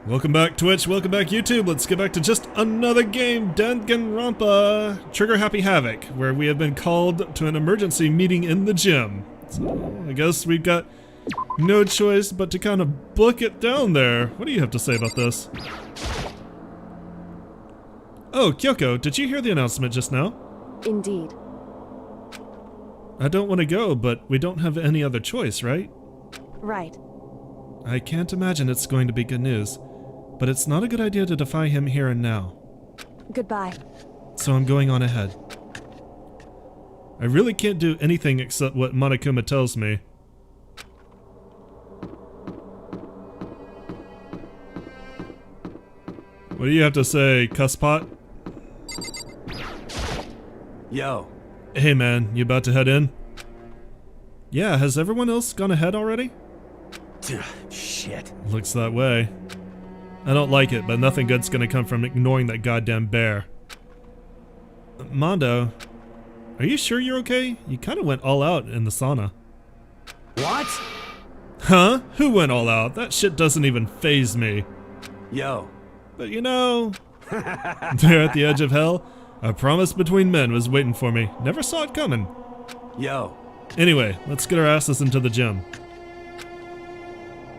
Welcome back Twitch, welcome back YouTube. Let's get back to just another game, Danganronpa Trigger Happy Havoc, where we have been called to an emergency meeting in the gym. So I guess we've got no choice but to kind of book it down there. What do you have to say about this? Oh, Kyoko, did you hear the announcement just now? Indeed. I don't want to go, but we don't have any other choice, right? Right. I can't imagine it's going to be good news, but it's not a good idea to defy him here and now. Goodbye. So I'm going on ahead. I really can't do anything except what Monokuma tells me. What do you have to say, cusspot? Yo. Hey man, you about to head in? Yeah, has everyone else gone ahead already? Shit. Looks that way. I don't like it, but nothing good's gonna come from ignoring that goddamn bear. Mondo, are you sure you're okay? You kinda went all out in the sauna. What? Huh? Who went all out? That shit doesn't even faze me. Yo. But you know, there at the edge of hell, a promise between men was waiting for me. Never saw it coming. Yo. Anyway, let's get our asses into the gym.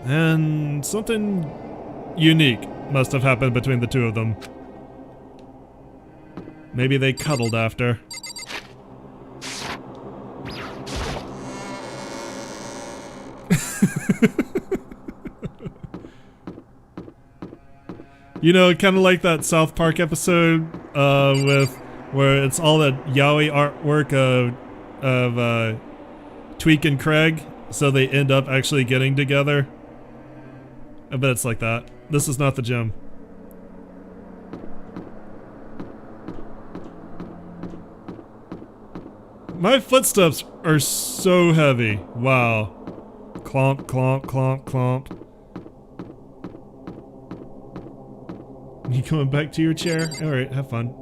And something unique must have happened between the two of them. Maybe they cuddled after. You know, kind of like that South Park episode where it's all that yaoi artwork of Tweak and Craig, so they end up actually getting together. I bet it's like that. This is not the gym. My footsteps are so heavy. Wow. Clomp, clomp, clomp, clomp. You going back to your chair? Alright, have fun.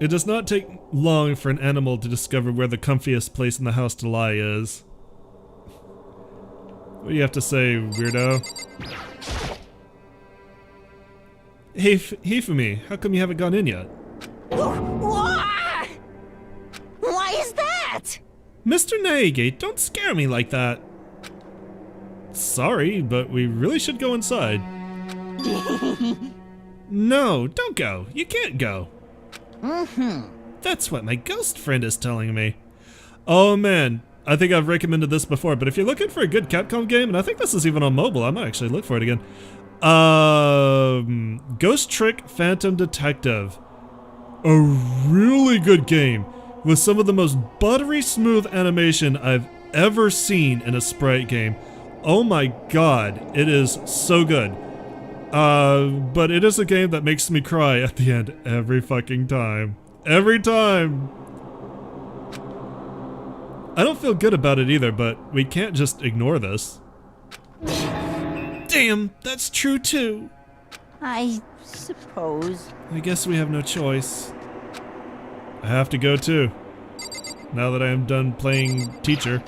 It does not take long for an animal to discover where the comfiest place in the house to lie is. What do you have to say, weirdo? Hey, Hifumi, how come you haven't gone in yet? Why? Why is that? Mr. Naegate, don't scare me like that. Sorry, but we really should go inside. No, don't go. You can't go. That's what my ghost friend is telling me. Oh man, I think I've recommended this before, but if you're looking for a good Capcom game, and I think this is even on mobile, I might actually look for it again. Ghost Trick Phantom Detective. A really good game with some of the most buttery smooth animation I've ever seen in a sprite game. Oh my god, it is so good. But it is a game that makes me cry at the end every fucking time. Every time! I don't feel good about it either, but we can't just ignore this. Damn, that's true too. I suppose. I guess we have no choice. I have to go too, now that I am done playing teacher.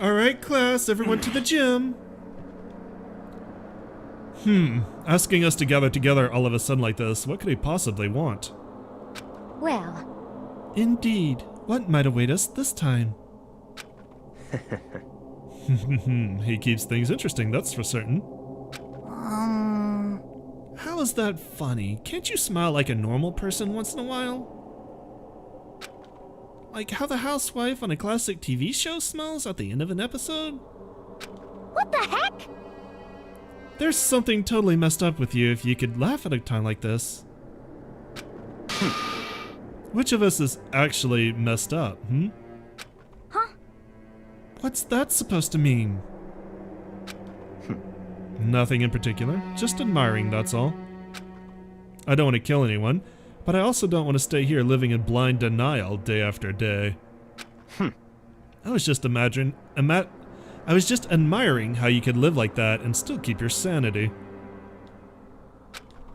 Alright class, everyone to the gym. Asking us to gather together all of a sudden like this, what could he possibly want? Well. Indeed, what might await us this time? He keeps things interesting, that's for certain. How is that funny? Can't you smile like a normal person once in a while? Like how the housewife on a classic TV show smiles at the end of an episode? What the heck? There's something totally messed up with you if you could laugh at a time like this. Which of us is actually messed up, Huh? What's that supposed to mean? Nothing in particular, just admiring, that's all. I don't want to kill anyone, but I also don't want to stay here living in blind denial day after day. I was just admiring how you could live like that and still keep your sanity.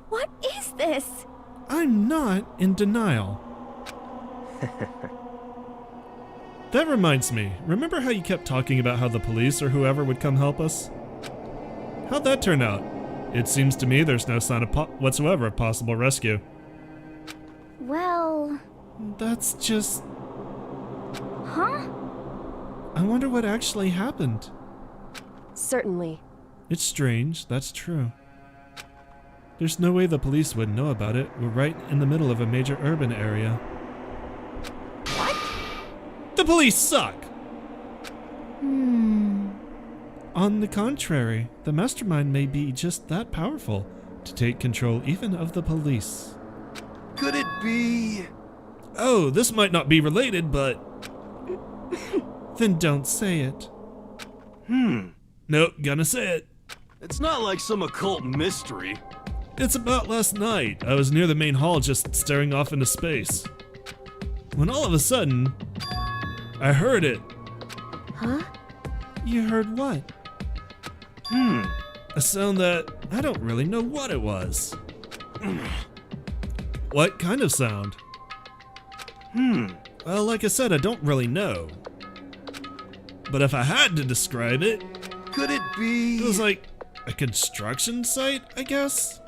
What is this? I'm not in denial. That reminds me, remember how you kept talking about how the police or whoever would come help us? How'd that turn out? It seems to me there's no sign of whatsoever of possible rescue. Well... That's just... Huh? I wonder what actually happened. Certainly. It's strange, that's true. There's no way the police wouldn't know about it. We're right in the middle of a major urban area. What? The police suck! Hmm... On the contrary, the mastermind may be just that powerful to take control even of the police. Could it be? Oh, this might not be related, but... Then don't say it. Nope, gonna say it. It's not like some occult mystery. It's about last night. I was near the main hall just staring off into space. When all of a sudden, I heard it. Huh? You heard what? A sound that I don't really know what it was. What kind of sound? Well, like I said, I don't really know. But if I had to describe it, Could it be? it was like a construction site, I guess?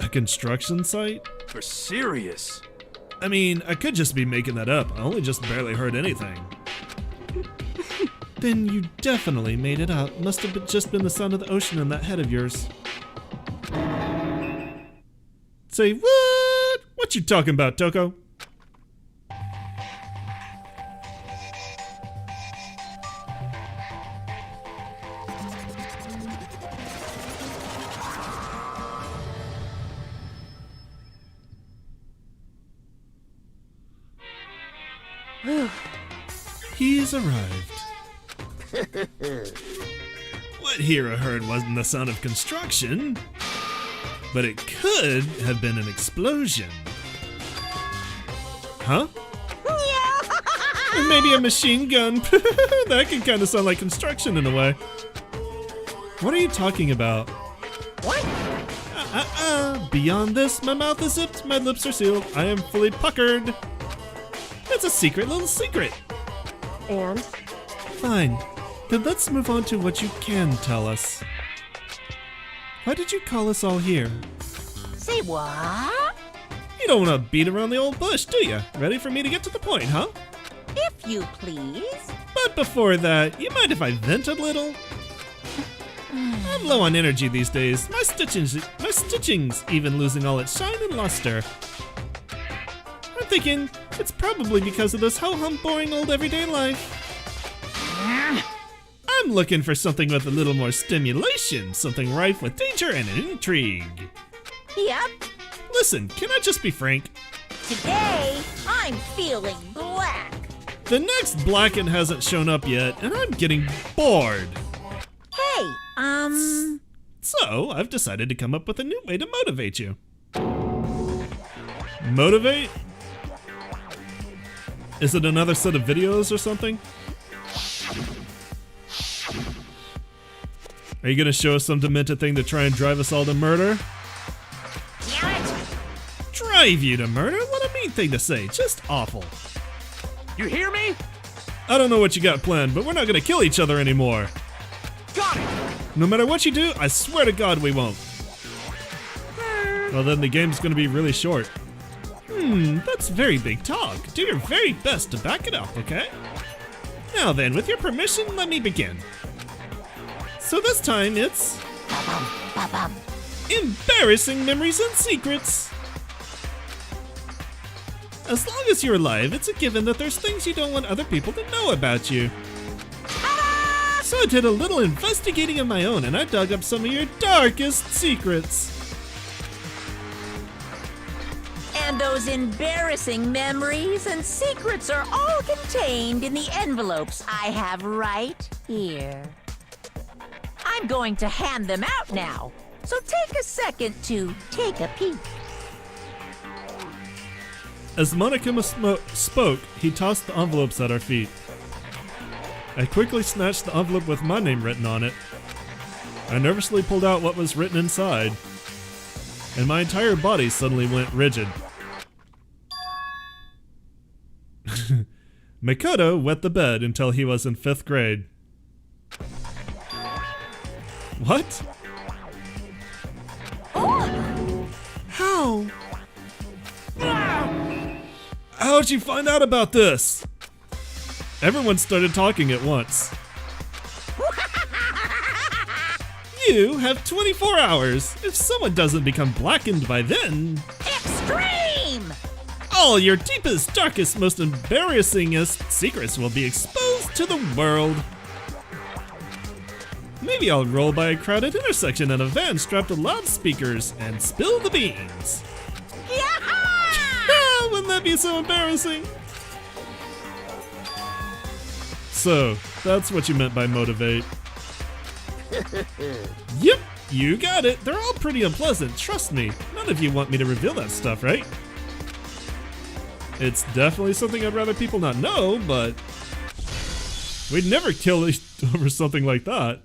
A construction site? For serious? I mean, I could just be making that up. I only just barely heard anything. Then you definitely made it up. Must have just been the sound of the ocean in that head of yours. Say what? What you talking about, Toko? He's arrived. What Hiro heard wasn't the sound of construction, but it could have been an explosion. Huh? Or maybe a machine gun. That can kind of sound like construction in a way. What are you talking about? What? Beyond this, my mouth is zipped, my lips are sealed, I am fully puckered. It's a secret little secret. And? Fine. Then let's move on to what you can tell us. Why did you call us all here? Say what? You don't want to beat around the old bush, do you? Ready for me to get to the point, huh? If you please. But before that, you mind if I vent a little? I'm low on energy these days. My stitching's even losing all its shine and luster. I'm thinking it's probably because of this ho-hum boring old everyday life. I'm looking for something with a little more stimulation, something rife with danger and intrigue. Yep. Listen, can I just be frank? Today, I'm feeling black. The next Blacken hasn't shown up yet, and I'm getting bored. Hey, So, I've decided to come up with a new way to motivate you. Motivate? Is it another set of videos or something? Are you gonna show us some demented thing to try and drive us all to murder? Damn it. Drive you to murder? What a mean thing to say, just awful. You hear me? I don't know what you got planned, but we're not gonna kill each other anymore. Got it! No matter what you do, I swear to God we won't. Well then the game's gonna be really short. That's very big talk. Do your very best to back it up, okay? Now then, with your permission, let me begin. So this time it's... embarrassing memories and secrets. As long as you're alive, it's a given that there's things you don't want other people to know about you. So I did a little investigating of my own and I dug up some of your darkest secrets. And those embarrassing memories and secrets are all contained in the envelopes I have right here. I'm going to hand them out now, so take a second to take a peek. As Monokuma spoke, he tossed the envelopes at our feet. I quickly snatched the envelope with my name written on it. I nervously pulled out what was written inside, and my entire body suddenly went rigid. Makoto wet the bed until he was in 5th grade. What? How? How'd you find out about this? Everyone started talking at once. You have 24 hours. If someone doesn't become blackened by then... Extreme! All your deepest, darkest, most embarrassingest secrets will be exposed to the world. Maybe I'll roll by a crowded intersection in a van strapped to loudspeakers and spill the beans. Yeah! Wouldn't that be so embarrassing? So, that's what you meant by motivate. Yep, you got it. They're all pretty unpleasant, trust me. None of you want me to reveal that stuff, right? It's definitely something I'd rather people not know, but... we'd never kill over something like that.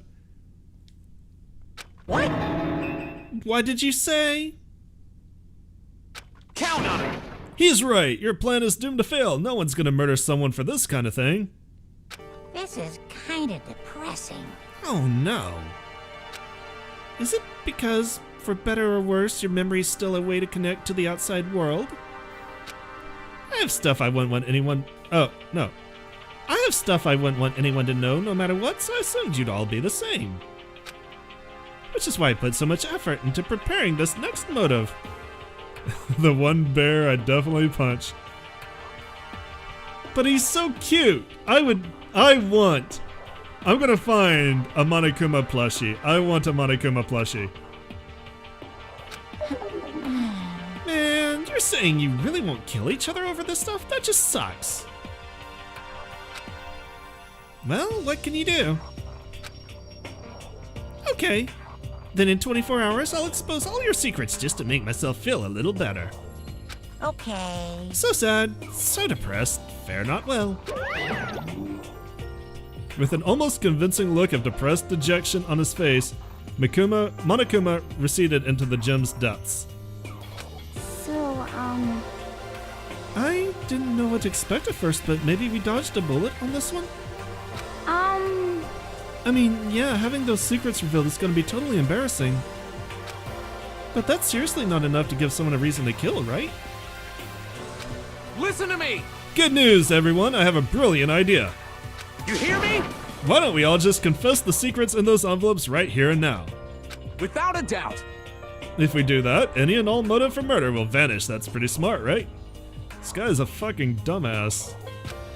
What? Why did you say? Count on it! He's right. Your plan is doomed to fail. No one's gonna murder someone for this kind of thing. This is kinda depressing. Oh no. Is it because, for better or worse, your memory's still a way to connect to the outside world? I have stuff I wouldn't want anyone... oh, no. I have stuff I wouldn't want anyone to know no matter what, so I assumed you'd all be the same. Which is why I put so much effort into preparing this next motive. The one bear I definitely punch. But he's so cute. I'm gonna find a Monokuma plushie. I want a Monokuma plushie. Man, you're saying you really won't kill each other over this stuff? That just sucks. Well, what can you do? Okay. Then in 24 hours, I'll expose all your secrets just to make myself feel a little better. Okay. So sad, so depressed, fare not well. With an almost convincing look of depressed dejection on his face, Monokuma receded into the gym's depths. So, I didn't know what to expect at first, but maybe we dodged a bullet on this one? I mean, yeah, having those secrets revealed is gonna be totally embarrassing. But that's seriously not enough to give someone a reason to kill, right? Listen to me! Good news, everyone! I have a brilliant idea. You hear me? Why don't we all just confess the secrets in those envelopes right here and now? Without a doubt. If we do that, any and all motive for murder will vanish. That's pretty smart, right? This guy is a fucking dumbass.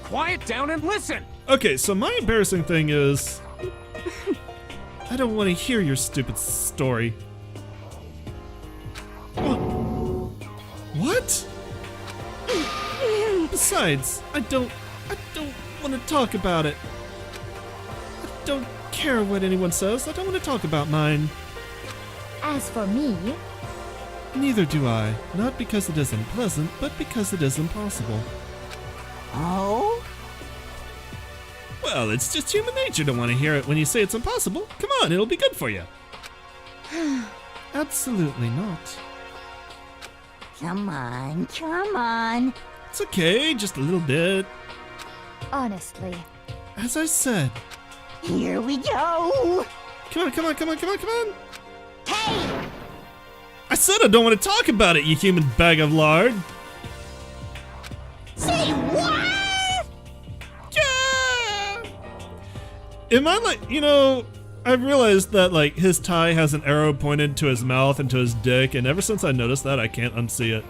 Quiet down and listen! Okay, so my embarrassing thing is... I don't want to hear your stupid story. What? Besides, I don't want to talk about it. I don't care what anyone says. I don't want to talk about mine. as for me, Neither do I. Not because it is unpleasant, but because it is impossible. Oh? Well, it's just human nature to want to hear it when you say it's impossible. Come on, it'll be good for you. Absolutely not. Come on, come on. It's okay, just a little bit. honestly, As I said. Here we go. Come on, come on, come on, come on, come on. Hey! I said I don't want to talk about it, you human bag of lard. Say what? Yeah! Am I like, I've realized that like his tie has an arrow pointed to his mouth and to his dick, and ever since I noticed that, I can't unsee it.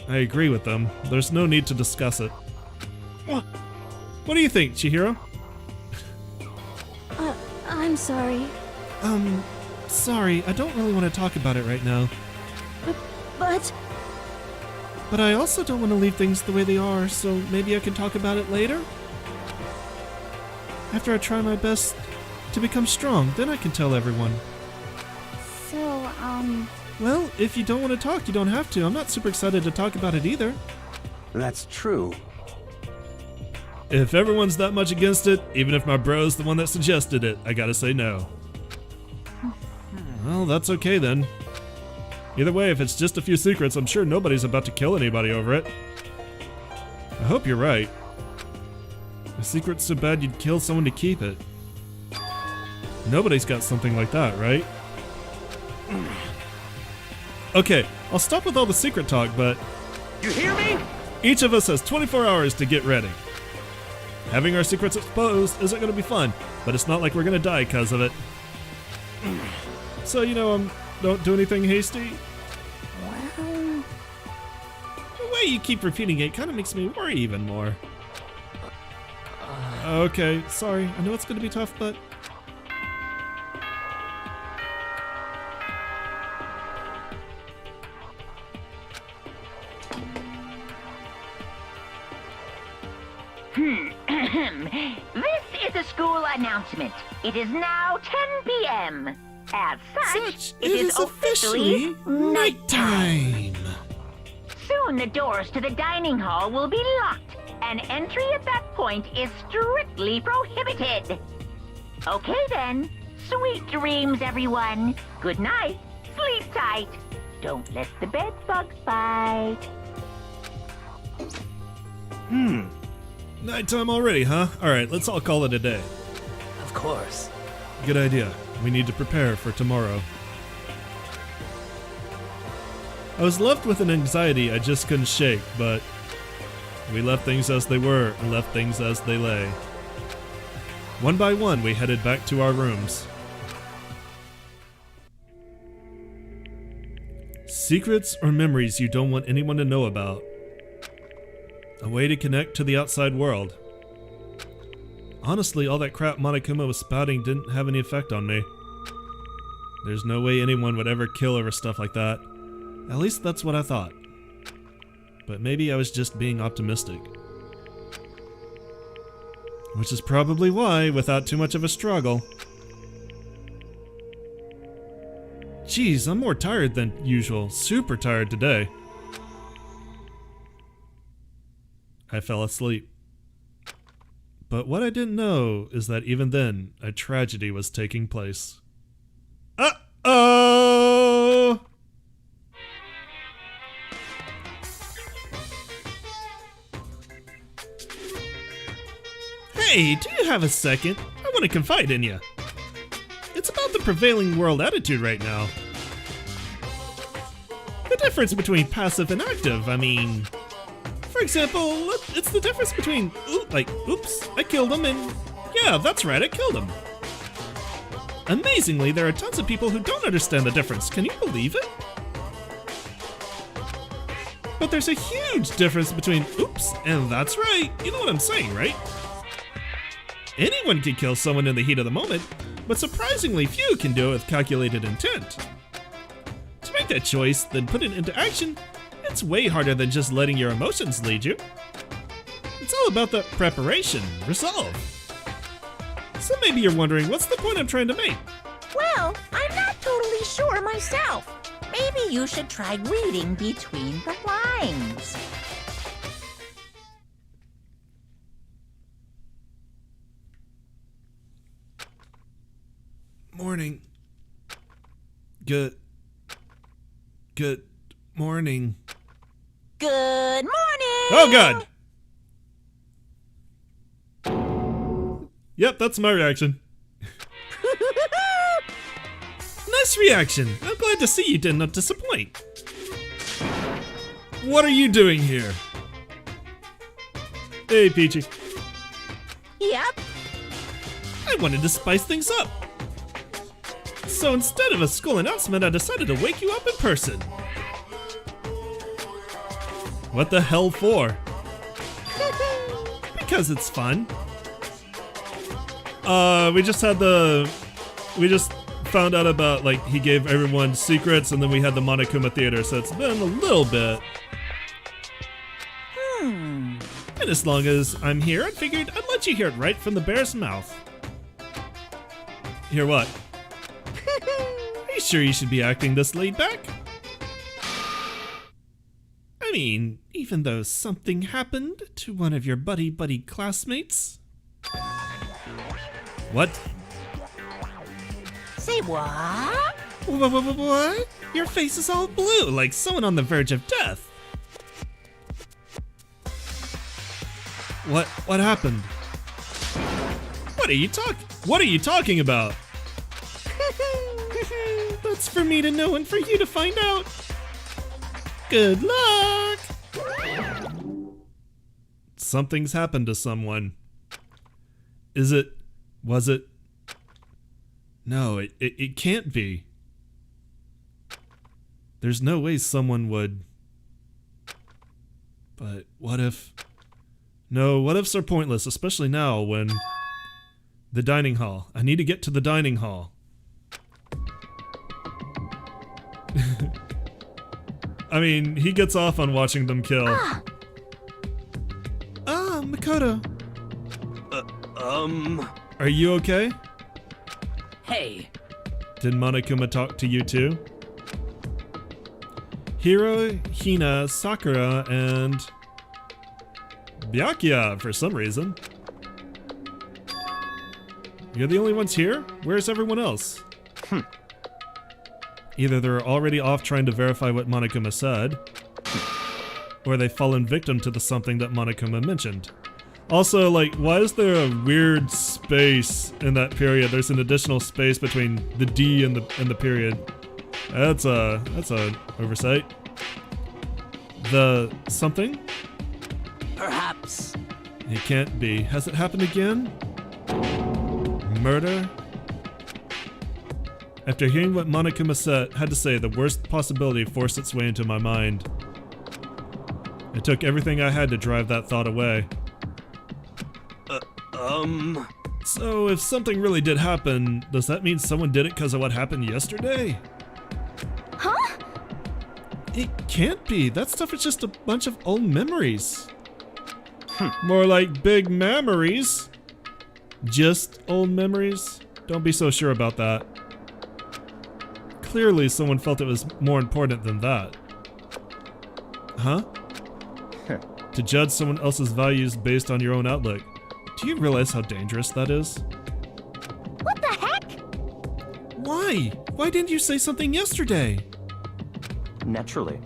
I agree with them. There's no need to discuss it. What do you think, Chihiro? I'm sorry, Sorry, I don't really want to talk about it right now. but But I also don't want to leave things the way they are, so maybe I can talk about it later? After I try my best to become strong, then I can tell everyone. so, Well, if you don't want to talk, you don't have to. I'm not super excited to talk about it either. That's true. If everyone's that much against it, even if my bro's the one that suggested it, I gotta say no. Well, that's okay then. Either way, if it's just a few secrets, I'm sure nobody's about to kill anybody over it. I hope you're right. A secret's so bad you'd kill someone to keep it. Nobody's got something like that, right? Okay, I'll stop with all the secret talk, but You hear me? each of us has 24 hours to get ready. Having our secrets exposed isn't going to be fun, but it's not like we're going to die because of it. So, don't do anything hasty. Well, The way you keep repeating it kind of makes me worry even more. Okay, sorry. I know it's going to be tough, but... This is a school announcement. It is now 10 p.m. As such, it is officially nighttime. Soon the doors to the dining hall will be locked, and entry at that point is strictly prohibited. Okay then. Sweet dreams, everyone. Good night. Sleep tight. Don't let the bed bugs bite. Nighttime already, huh? Alright, let's all call it a day. Of course. Good idea. We need to prepare for tomorrow. I was left with an anxiety I just couldn't shake, but we left things as they were and left things as they lay. One by one, we headed back to our rooms. Secrets or memories you don't want anyone to know about. A way to connect to the outside world. Honestly, all that crap Monokuma was spouting didn't have any effect on me. There's no way anyone would ever kill over stuff like that. At least that's what I thought. But maybe I was just being optimistic. Which is probably why, without too much of a struggle. Geez, I'm more tired than usual. Super tired today. I fell asleep. But what I didn't know is that even then, a tragedy was taking place. Uh-oh! Hey, do you have a second? I want to confide in you. It's about the prevailing world attitude right now. The difference between passive and active, I mean... For example, it's the difference between, oops, I killed him, and yeah, that's right, I killed him. Amazingly, there are tons of people who don't understand the difference. Can you believe it? But there's a huge difference between, oops, and that's right. You know what I'm saying, right? Anyone can kill someone in the heat of the moment, but surprisingly few can do it with calculated intent. To make that choice, then put it into action, it's way harder than just letting your emotions lead you. It's all about the preparation, resolve. So maybe you're wondering, what's the point I'm trying to make? Well, I'm not totally sure myself. Maybe you should try reading between the lines. Morning. Good morning. Good morning! Oh god! Yep, that's my reaction. Nice reaction. I'm glad to see you did not disappoint. What are you doing here? Hey, Peachy. Yep. I wanted to spice things up. So instead of a school announcement, I decided to wake you up in person. What the hell for? Because it's fun. We just found out about, like, he gave everyone secrets, and then we had the Monokuma Theater, so it's been a little bit. And as long as I'm here, I figured I'd let you hear it right from the bear's mouth. Hear what? Are you sure you should be acting this laid back? I mean, even though something happened to one of your buddy classmates. What? Say what? What? Your face is all blue, like someone on the verge of death. What happened? What are you talking about? That's for me to know and for you to find out. Good luck! Something's happened to someone. Was it? No, it can't be. There's no way someone would. But what if? No, what ifs are pointless, especially now when... The dining hall. I need to get to the dining hall. I mean, he gets off on watching them kill. Ah, Makoto. Are you okay? Hey. Did Monokuma talk to you too? Hiro, Hina, Sakura, and... Byakuya, for some reason. You're the only ones here? Where's everyone else? Either they're already off trying to verify what Monokuma said, or they've fallen victim to the something that Monokuma mentioned. Also, like, why is there a weird space in that period? There's an additional space between the D and the period. That's a oversight. The something? Perhaps. It can't be. Has it happened again? Murder? After hearing what Monokuma had to say, the worst possibility forced its way into my mind. It took everything I had to drive that thought away. So if something really did happen, does that mean someone did it because of what happened yesterday? Huh? It can't be. That stuff is just a bunch of old memories. More like big memories. Just old memories? Don't be so sure about that. Clearly someone felt it was more important than that. Huh? To judge someone else's values based on your own outlook. Do you realize how dangerous that is? What the heck? Why? Why didn't you say something yesterday? Naturally.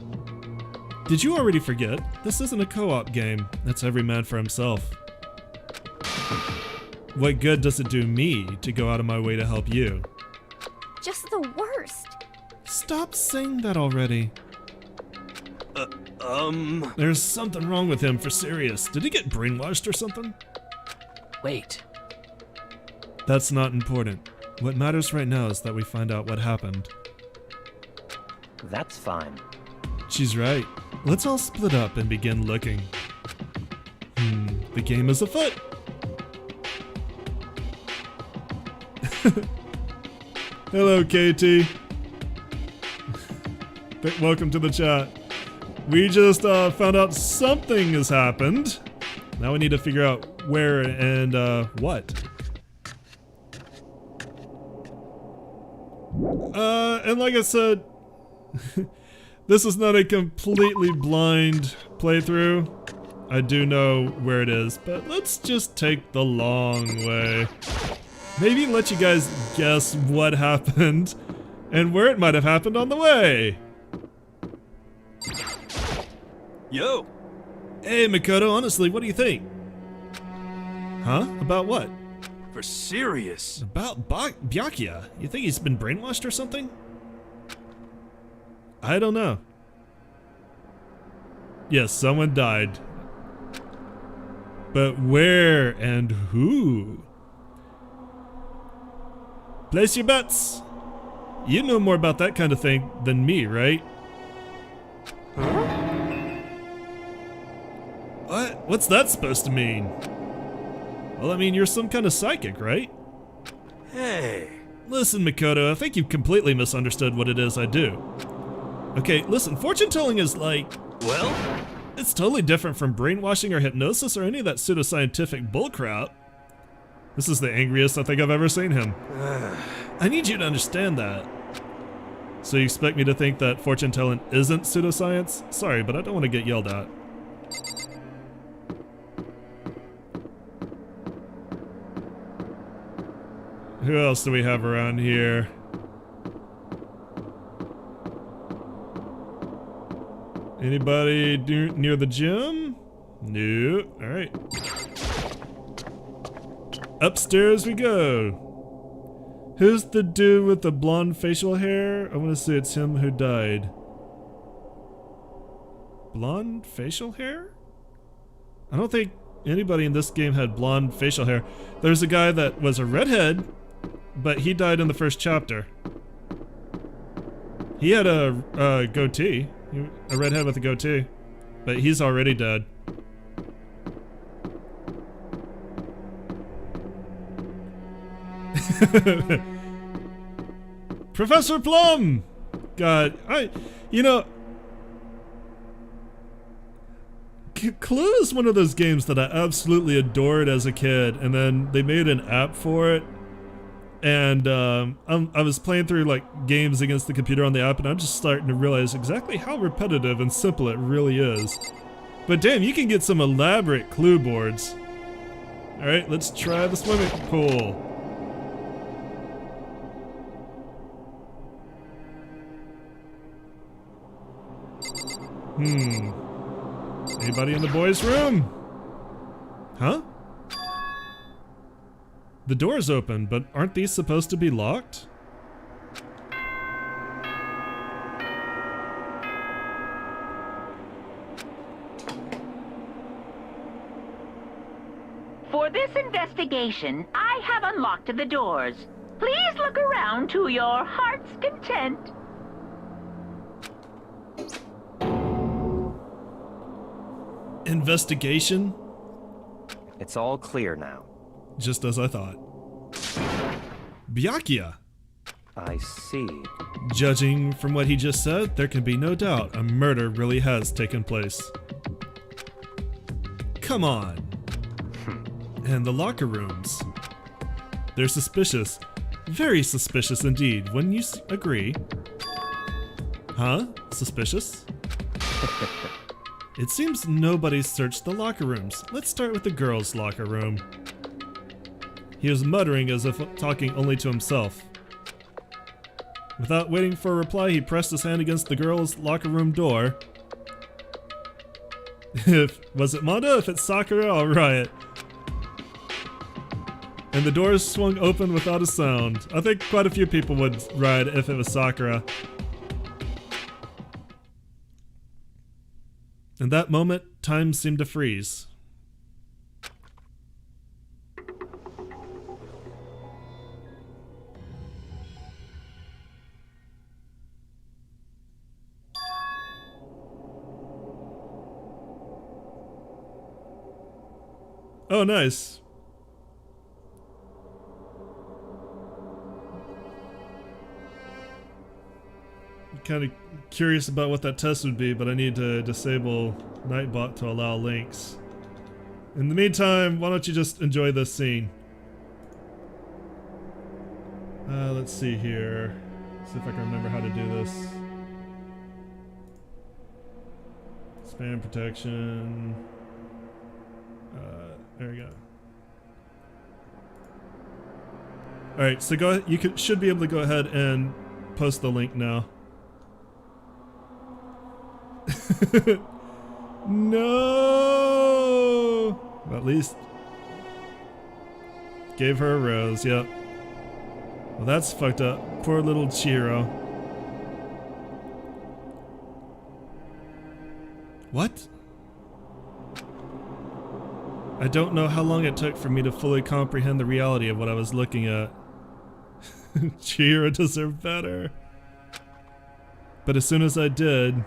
Did you already forget? This isn't a co-op game. It's every man for himself. What good does it do me to go out of my way to help you? Just the worst. Stop saying that already. There's something wrong with him for serious. Did he get brainwashed or something? Wait. That's not important. What matters right now is that we find out what happened. That's fine. She's right. Let's all split up and begin looking. The game is afoot. Hello, KT. Welcome to the chat. We just found out something has happened. Now we need to figure out where and what. And like I said, this is not a completely blind playthrough. I do know where it is, but let's just take the long way. Maybe let you guys guess what happened and where it might have happened on the way. Yo! Hey, Makoto, honestly, what do you think? Huh? About what? For serious. About Byakuya. You think he's been brainwashed or something? I don't know. Yes, someone died. But where and who? Place your bets. You know more about that kind of thing than me, right? What? What's that supposed to mean? Well, I mean, you're some kind of psychic, right? Hey. Listen, Makoto, I think you've completely misunderstood what it is I do. Okay, listen, fortune telling is like... Well? It's totally different from brainwashing or hypnosis or any of that pseudoscientific bullcrap. This is the angriest I think I've ever seen him. I need you to understand that. So you expect me to think that fortune telling isn't pseudoscience? Sorry, but I don't want to get yelled at. Who else do we have around here? Anybody near the gym? No. Alright. Upstairs we go. Who's the dude with the blonde facial hair? I want to say it's him who died. Blonde facial hair? I don't think anybody in this game had blonde facial hair. There's a guy that was a redhead, but he died in the first chapter. He had a goatee. A redhead with a goatee. But he's already dead. Professor Plum! God, you know, Clue is one of those games that I absolutely adored as a kid, and then they made an app for it, and I was playing through like games against the computer on the app, and I'm just starting to realize exactly how repetitive and simple it really is. But damn, you can get some elaborate Clue boards. Alright, let's try the swimming pool. Anybody in the boys' room? Huh? The door's open, but aren't these supposed to be locked? For this investigation, I have unlocked the doors. Please look around to your heart's content. Investigation? It's all clear now. Just as I thought. Byakuya. I see. Judging from what he just said, there can be no doubt a murder really has taken place. Come on. And the locker rooms. They're suspicious. Very suspicious indeed, wouldn't you agree? Huh? Suspicious? It seems nobody's searched the locker rooms. Let's start with the girls' locker room. He was muttering as if talking only to himself. Without waiting for a reply, he pressed his hand against the girls' locker room door. Was it Mondo? If it's Sakura, I'll riot. And the doors swung open without a sound. I think quite a few people would riot if it was Sakura. In that moment, time seemed to freeze. Oh, nice. Kind of curious about what that test would be, but I need to disable Nightbot to allow links. In the meantime, why don't you just enjoy this scene? Let's see here. See if I can remember how to do this. Spam protection. There we go. Alright, so go ahead, you should be able to go ahead and post the link now. No! At least gave her a rose, yep. Well, that's fucked up. Poor little Chihiro. What? I don't know how long it took for me to fully comprehend the reality of what I was looking at. Chihiro deserved better. But as soon as I did...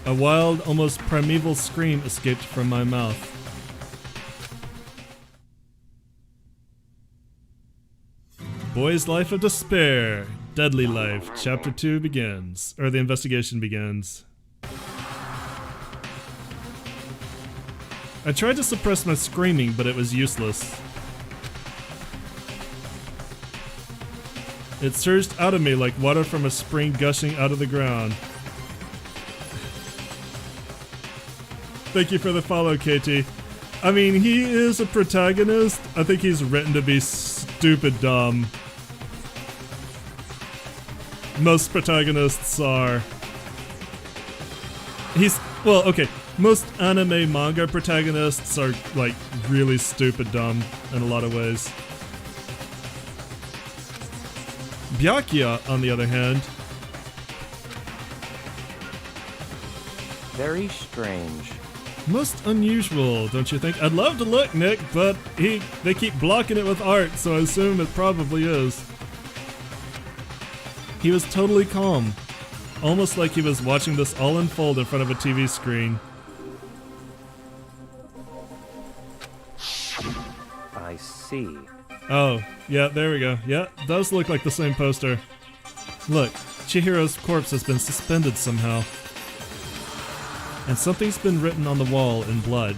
a wild, almost primeval scream escaped from my mouth. Boy's Life of Despair. Deadly Life. Chapter 2 begins. Or the investigation begins. I tried to suppress my screaming, but it was useless. It surged out of me like water from a spring gushing out of the ground. Thank you for the follow, KT. I mean, he is a protagonist. I think he's written to be stupid dumb. Most protagonists are. Well, okay. Most anime manga protagonists are like really stupid dumb in a lot of ways. Byakuya, on the other hand, Very strange. most unusual, don't you think? I'd love to look, Nick, but they keep blocking it with art, so I assume it probably is. He was totally calm, almost like he was watching this all unfold in front of a TV screen. I see. Oh, yeah, there we go. Yeah, does look like the same poster. Look, Chihiro's corpse has been suspended somehow. And something's been written on the wall in blood.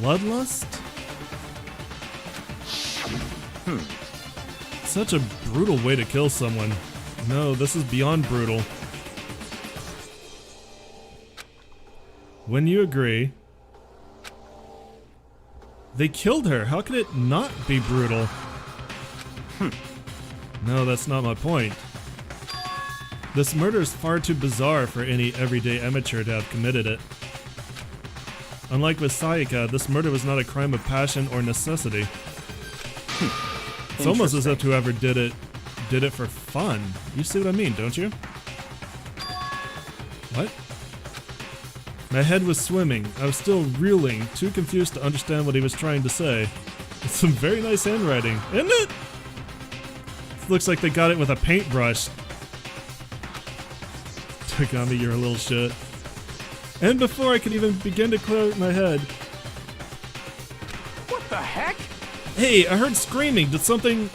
Bloodlust? Such a brutal way to kill someone. No, this is beyond brutal. When you agree... They killed her. How could it not be brutal? No, that's not my point. This murder is far too bizarre for any everyday amateur to have committed it. Unlike with Sayaka, this murder was not a crime of passion or necessity. It's almost as if whoever did it for fun. You see what I mean, don't you? What? My head was swimming. I was still reeling, too confused to understand what he was trying to say. It's some very nice handwriting, isn't it? It looks like they got it with a paintbrush. Takami, you're a little shit. And before I could even begin to clear my head... What the heck? Hey, I heard screaming. Did something...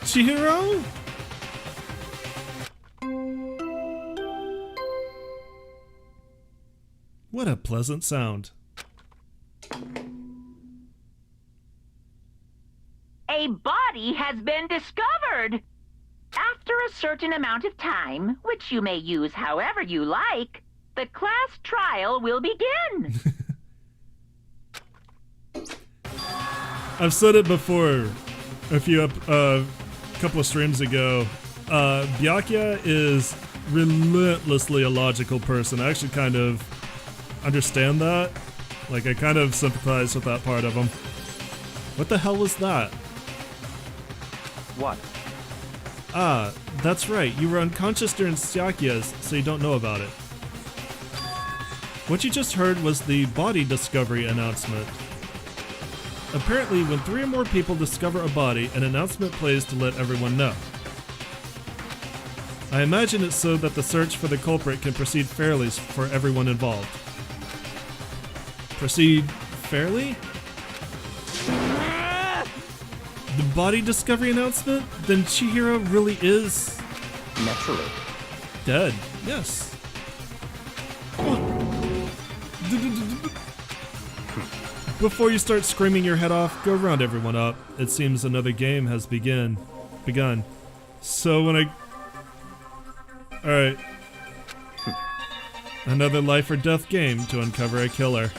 Chihiro? What a pleasant sound. A body has been discovered. After a certain amount of time, which you may use however you like, the class trial will begin. I've said it before a couple of streams ago. Byakuya is relentlessly a logical person. I actually kind of understand that. Like, I kind of sympathize with that part of him. What the hell was that? What? Ah, that's right. You were unconscious during Syakuya's, so you don't know about it. What you just heard was the body discovery announcement. Apparently, when 3 or more people discover a body, an announcement plays to let everyone know. I imagine it's so that the search for the culprit can proceed fairly for everyone involved. Proceed fairly? The body discovery announcement? Then Chihiro really is... Naturally. dead. Yes. Before you start screaming your head off, go round everyone up. It seems another game has begun. So when I... Alright. Another life or death game to uncover a killer.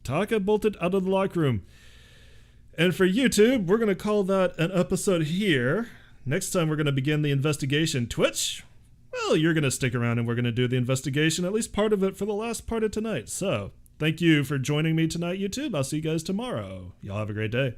Taka bolted out of the locker room. And for YouTube, we're going to call that an episode here. Next time we're going to begin the investigation. Twitch? Well, you're going to stick around and we're going to do the investigation, at least part of it, for the last part of tonight. So, thank you for joining me tonight, YouTube. I'll see you guys tomorrow. Y'all have a great day.